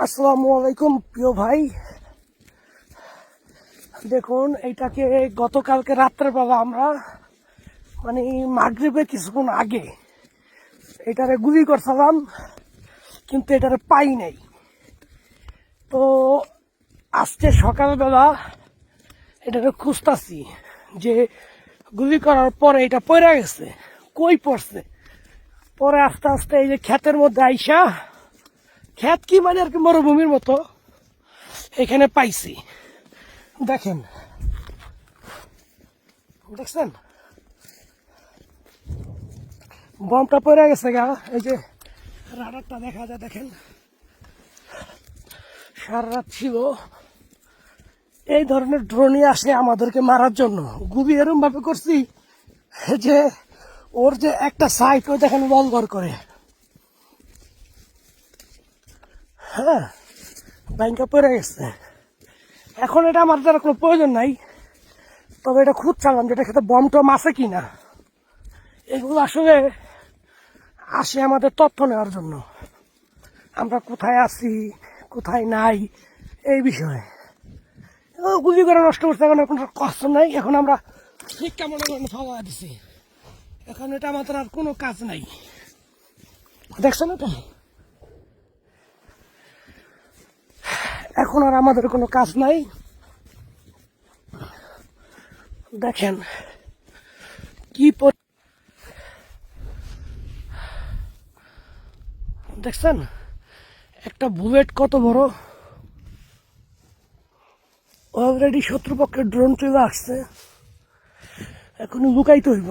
আসসালামু আলাইকুম প্রিয় ভাই। দেখুন, এইটাকে গতকালকে রাত্রের বেলা আমরা মাগরিবের কিছুক্ষণ আগে এটারে গুলি করছিলাম, কিন্তু এটারে পাই নাই। তো আজকে সকালবেলা এটারে খুঁজতাছি যে গুলি করার পরে এটা পড়ে গেছে, কই পড়ছে। পরে আস্তে আস্তে এই যে ক্ষেতের মধ্যে আইসা, ক্ষেত কি আর কি মরুভূমির মতো, এখানে পাইছি। দেখেন, দেখছেন বমটা পড়ে গেছে গা। এই যে রাডারটা দেখা যায়, দেখেন সারা রাত ছিল। এই ধরনের ড্রোনই আসে আমাদেরকে মারার জন্য। গুলি এরম ভাবে করছি যে ওর যে একটা সাইড, ওই দেখেন লঙ্গর করে। হ্যাঁ, ব্যাংকে পড়ে গেছে। এখন এটা আমার দ্বারা কোনো প্রয়োজন নাই, তবে এটা খুঁজছিলাম যেটা খেতে বম টম আছে কিনা। এগুলো আসলে আসে আমাদের তথ্য নেওয়ার জন্য, আমরা কোথায় আছি কোথায় নাই এই বিষয়ে। গুলি করে নষ্ট করছে, এখন কোনো কষ্ট নাই। এখন আমরা ঠিক কেমন ফাওয়া দিছি, এখন এটা আমাদের আর কোনো কাজ নাই। দেখছেন এটা, এখন আর আমাদের কোনো কাজ নাই। দেখেন কি দেখছেন একটা বুলেট কত বড়। অলরেডি শত্রুপক্ষের ড্রোন চলে আসছে, এখন লুকাইতে হইব।